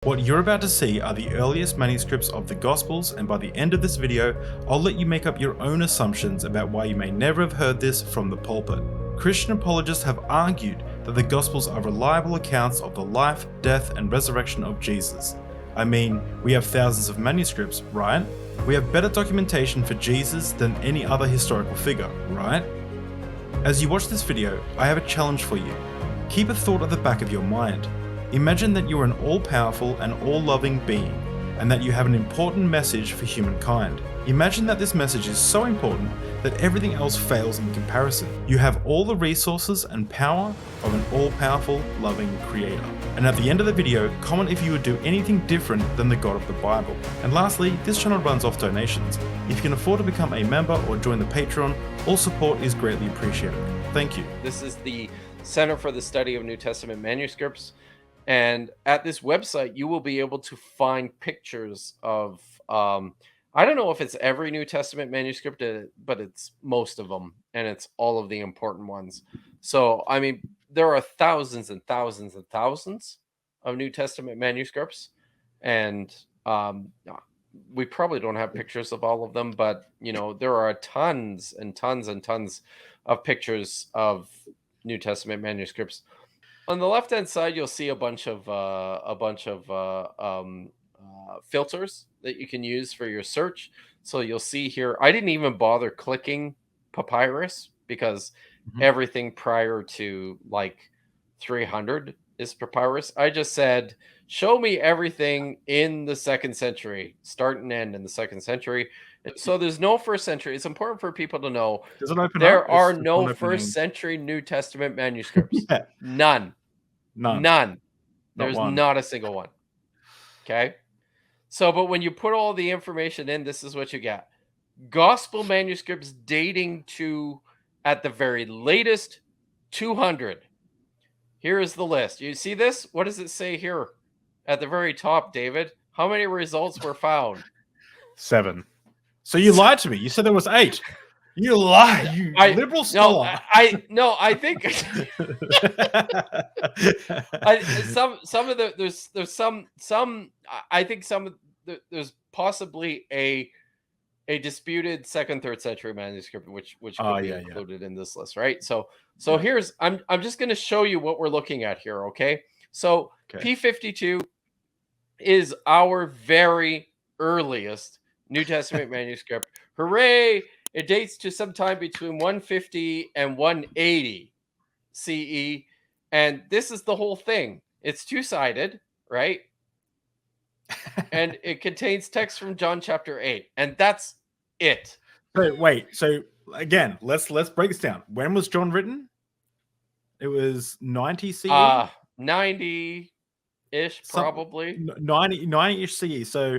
What you're about to see are the earliest manuscripts of the Gospels, and by the end of this video, I'll let you make up your own assumptions about why you may never have heard this from the pulpit. Christian apologists have argued that the Gospels are reliable accounts of the life, death, and resurrection of Jesus. I mean, we have thousands of manuscripts, right? We have better documentation for Jesus than any other historical figure, right? As you watch this video, I have a challenge for you. Keep a thought at the back of your mind. Imagine that you are an all-powerful and all-loving being, and that you have an important message for humankind. Imagine that this message is so important that everything else fails in comparison. You have all the resources and power of an all-powerful, loving creator. And at the end of the video, comment if you would do anything different than the God of the Bible. And lastly, this channel runs off donations. If you can afford to become a member or join the Patreon, all support is greatly appreciated. Thank you. This is the Center for the Study of New Testament Manuscripts. And at this website, you will be able to find pictures of, I don't know if it's every New Testament manuscript, but it's most of them, and it's all of the important ones. So, I mean, there are thousands and thousands and thousands of New Testament manuscripts, and we probably don't have pictures of all of them, but, you know, there are tons and tons and tons of pictures of New Testament manuscripts. On the left-hand side, you'll see a bunch of filters that you can use for your search. So you'll see here, I didn't even bother clicking papyrus because everything prior to like 300 is papyrus. I just said, show me everything in the 2nd century, start and end in the 2nd century. So there's no 1st century. It's important for people to know there are no 1st century New Testament manuscripts. Yeah. None. There's not a single one. Okay. So, but when you put all the information in, this is what you get. Gospel manuscripts dating to, at the very latest, 200. Here is the list. You see this? What does it say here at the very top, David? How many results were found? 7. So you lied to me. You said there was 8. You lie, you liberal scholar. I think some of the there's some I think some of there's possibly a disputed 2nd, 3rd century manuscript which could be included in this list, right? So here's I'm just going to show you what we're looking at here, okay? So P52 is our very earliest New Testament manuscript. Hooray! It dates to sometime between 150 and 180 CE. And this is the whole thing. It's two-sided, right? And it contains text from John chapter 8. And that's it. Wait. So again, let's break this down. When was John written? It was 90 CE? 90-ish, probably. 90-ish CE. So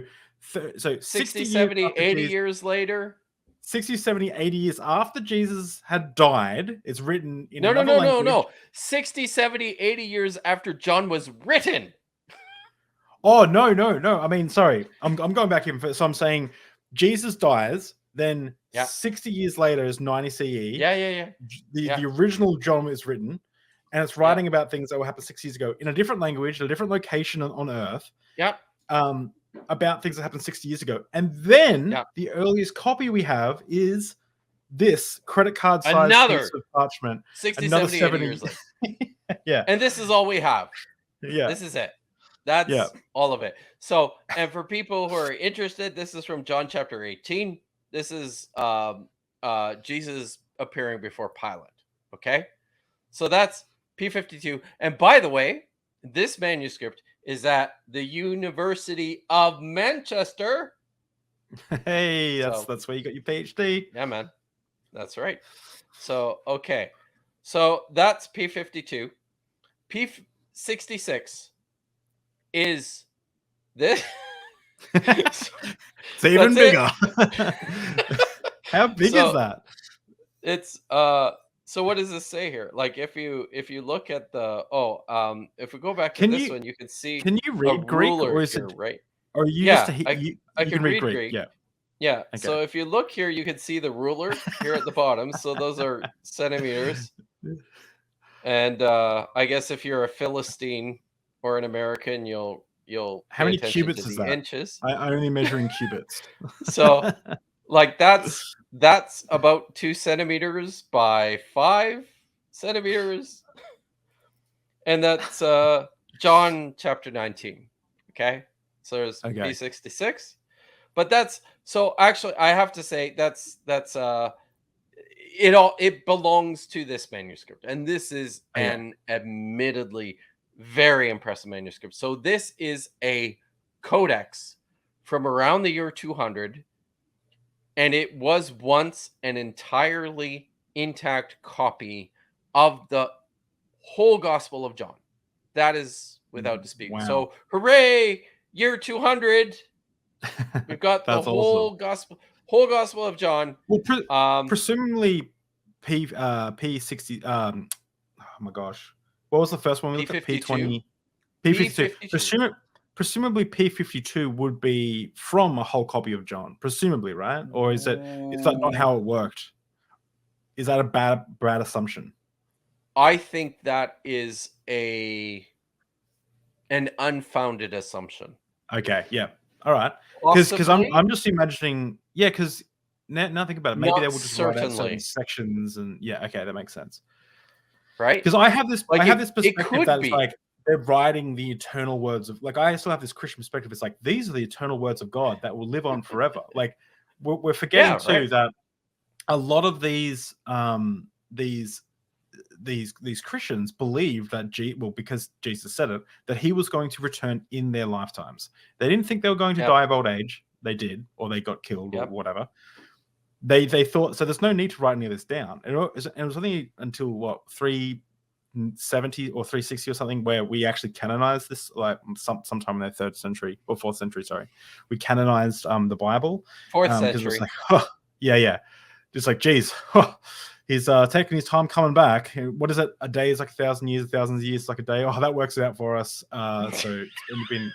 60, 70, 80 years later. 60, 70, 80 years after Jesus had died, it's written in another language. No. 60, 70, 80 years after John was written. Oh, no. I mean, sorry. I'm going back in. So I'm saying Jesus dies, then 60 years later is 90 CE. Yeah. The original John is written, and it's writing about things that will happen 6 years ago in a different language, in a different location on Earth. Yep. About things that happened 60 years ago. And then the earliest copy we have is this credit card size piece of parchment. 60, 70 years later. Yeah. And this is all we have. Yeah. This is it. That's all of it. So, and for people who are interested, this is from John chapter 18. This is Jesus appearing before Pilate. Okay. So that's P52. And by the way, this manuscript is at the University of Manchester. Hey, that's where you got your PhD. Yeah, man. That's right. So, okay. So that's P52. P66 is this. It's even bigger. How big is that? It's so what does this say here? Like if you look at the if we go back to this one, you can see. Can you read Greek or is it right? Or you I can read Greek. Yeah. Okay. So if you look here, you can see the ruler here at the bottom. So those are centimeters. And I guess if you're a Philistine or an American, you'll you'll How pay many attention cubits to is the that? inches. I only measure in cubits. So like that's about 2 centimeters by 5 centimeters. And that's John chapter 19. Okay. So there's Okay. P66. But that's so actually I have to say that's it belongs to this manuscript. And this is Okay. an admittedly very impressive manuscript. So this is a codex from around the year 200, and it was once an entirely intact copy of the whole Gospel of John. That is without dispute. Wow. So, hooray! Year 200. We've got the That's whole awesome. Gospel of John. Well, presumably P60. Oh my gosh, what was the first one we looked at? P52. P52. Presumably P52 would be from a whole copy of John. Presumably, right? Or is that not how it worked? Is that a bad assumption? I think that is an unfounded assumption. Okay, yeah, all right. Because I'm just imagining, yeah. Because now think about it, maybe they will just write out certain sections, and yeah, okay, that makes sense, right? Because I have this perspective that it's like they're writing the eternal words of, like, I still have this Christian perspective. It's like these are the eternal words of God that will live on forever. Like we're forgetting that a lot of these Christians believe that because Jesus said it, that he was going to return in their lifetimes. They didn't think they were going to die of old age. They did, or they got killed or whatever. They thought, so there's no need to write any of this down. It was only until what, 370 or 360 or something where we actually canonized this, like sometime in the 3rd century or 4th century, sorry. We canonized the Bible. 4th century. It was like, yeah. Just like, geez, he's taking his time coming back. What is it? A day is like 1,000 years, 1,000 years like a day. Oh, that works out for us. So it's only been,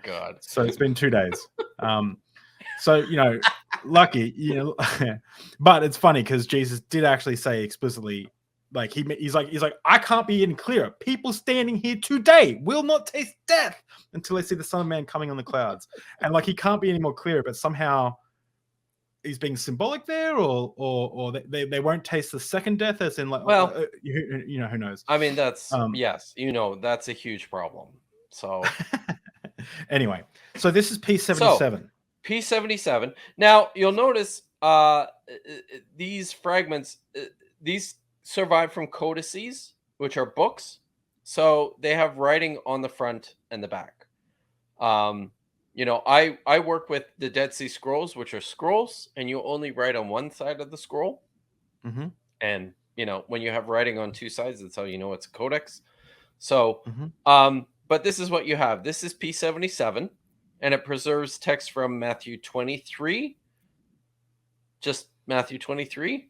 God. So it's been 2 days. So, lucky, but it's funny because Jesus did actually say explicitly, like he's like, I can't be any clearer. People standing here today will not taste death until they see the Son of Man coming on the clouds. And like, he can't be any more clear, but somehow he's being symbolic there, or they won't taste the second death, as in like, well, who knows? I mean, that's yes, that's a huge problem. So anyway, so this is P77. So, P77. Now you'll notice these fragments, these survive from codices, which are books. So they have writing on the front and the back. I work with the Dead Sea Scrolls, which are scrolls, and you only write on one side of the scroll. Mm-hmm. And when you have writing on two sides, that's how you know it's a codex. So, but this is what you have. This is P77, and it preserves text from Matthew 23. Just Matthew 23.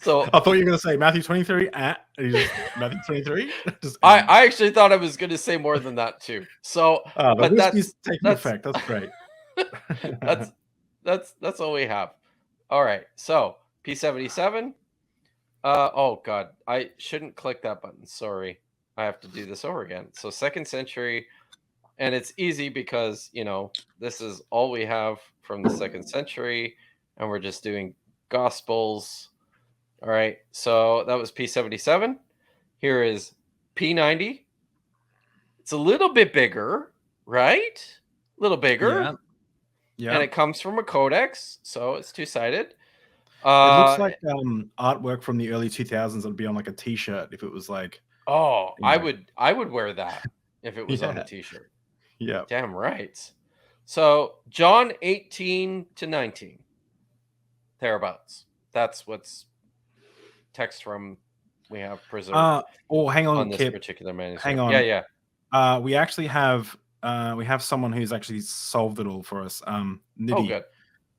So I thought you were going to say Matthew 23 Matthew 23. I actually thought I was going to say more than that too. So, but that's taking effect. That's great. that's all we have. All right. So P77. Oh God, I shouldn't click that button. Sorry, I have to do this over again. So 2nd century, and it's easy because this is all we have from the 2nd century, and we're just doing Gospels. All right, so that was P77. Here is P90. It's a little bit bigger, right? A little bigger. Yeah. And it comes from a codex, so it's two-sided. It looks like artwork from the early 2000s that would be on like a T-shirt if it was like. Oh, I would wear that if it was on a T-shirt. Yeah. Damn right. So John 18 to 19. Thereabouts. That's what's text from we have preserved. Hang on, on this Kip. particular manuscript. Hang on. Yeah. We actually have someone who's actually solved it all for us. Nidhi. Oh, good.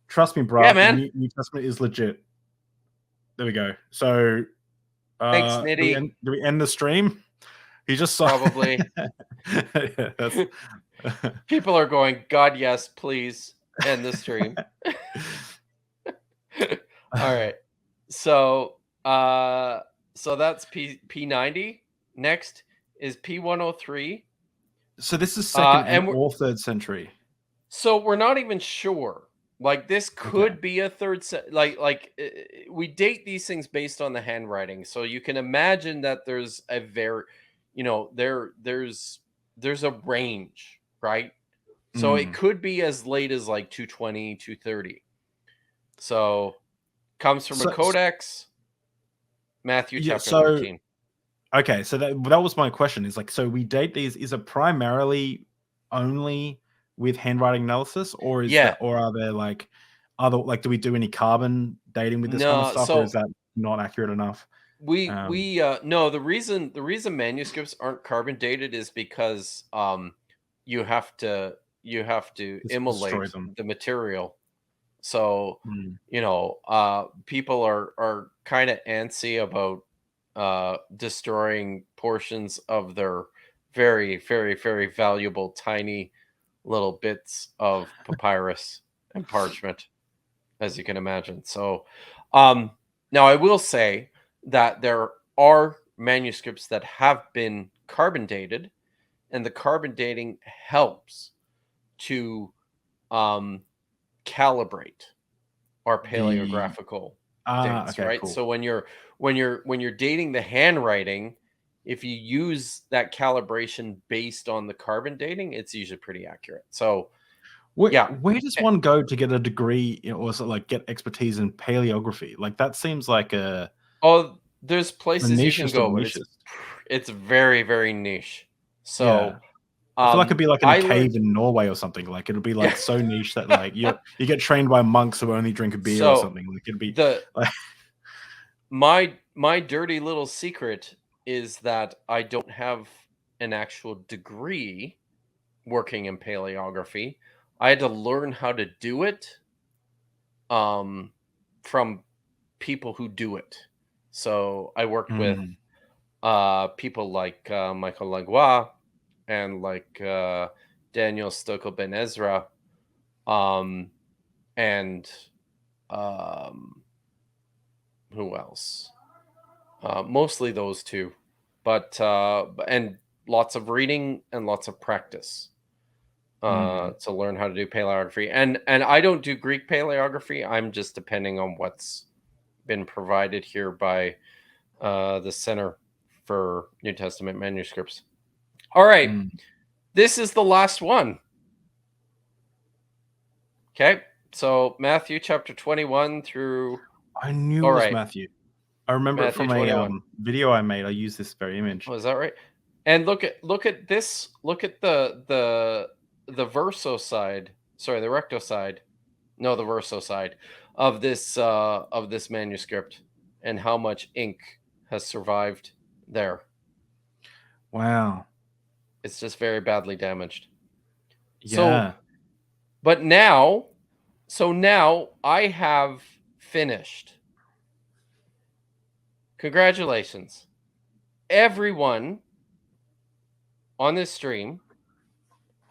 Trust me, bro. Yeah, man. New Testament is legit. There we go. So, thanks, Nidhi. Do we end the stream? He just saw. Probably. Yeah, people are going, God, yes, please end the stream. All right. So that's P90. Next is P103. So this is second and or third century. So we're not even sure. Like this could be a we date these things based on the handwriting. So you can imagine that there's a there's a range, right? So it could be as late as like 220, 230. So comes from a codex, Matthew chapter 13. Okay, so that was my question. Is like, so we date these. Is it primarily only with handwriting analysis, or are there like other, like, do we do any carbon dating with this kind of stuff, or is that not accurate enough? No, the reason manuscripts aren't carbon dated is because you have to immolate the material. So people are kind of antsy about destroying portions of their very, very, very valuable tiny little bits of papyrus and parchment, as you can imagine. So now I will say that there are manuscripts that have been carbon dated, and the carbon dating helps to calibrate our paleographical dates, right? Cool. So when you're dating the handwriting, if you use that calibration based on the carbon dating, it's usually pretty accurate. So where does one go to get a degree, or like get expertise in paleography? Like that seems like there's places you can go, but it's very, very niche. So I feel like it'd be like in a cave in Norway or something. Like it'll be like so niche that like you get trained by monks who only drink a beer or something. Like it'd be my dirty little secret is that I don't have an actual degree working in paleography. I had to learn how to do it from people who do it. So I worked with people like Michael Langlois and like Daniel Stokel Ben Ezra, and who else? Mostly those two, but and lots of reading and lots of practice to learn how to do paleography. And I don't do Greek paleography. I'm just depending on what's been provided here by the Center for New Testament Manuscripts. All right. This is the last one. Okay. So Matthew chapter 21 through... I knew it was Matthew. I remember Matthew it from 21. A video I made. I used this very image. Oh, is that right? And look at this. Look at the verso side. Sorry, the recto side. No, the verso side of this manuscript, and how much ink has survived there. Wow. It's just very badly damaged. Yeah. But now I have finished. Congratulations. Everyone on this stream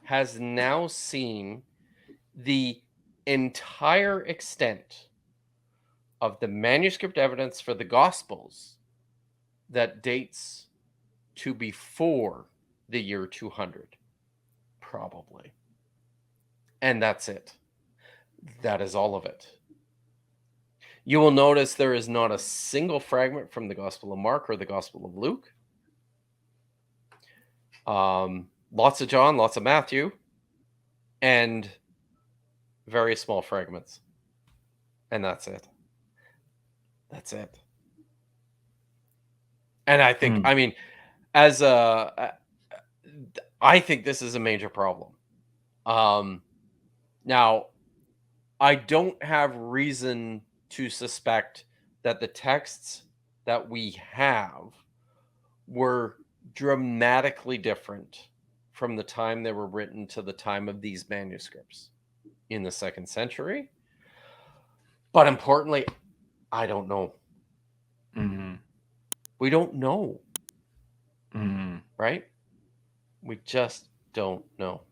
has now seen the entire extent of the manuscript evidence for the Gospels that dates to before the year 200, probably. And that's it. That is all of it. You will notice there is not a single fragment from the Gospel of Mark or the Gospel of Luke. Lots of John, lots of Matthew, and very small fragments. And that's it. That's it. And I think, I mean, I think this is a major problem. Now, I don't have reason to suspect that the texts that we have were dramatically different from the time they were written to the time of these manuscripts in the 2nd century. But importantly, I don't know. We don't know. Right? We just don't know.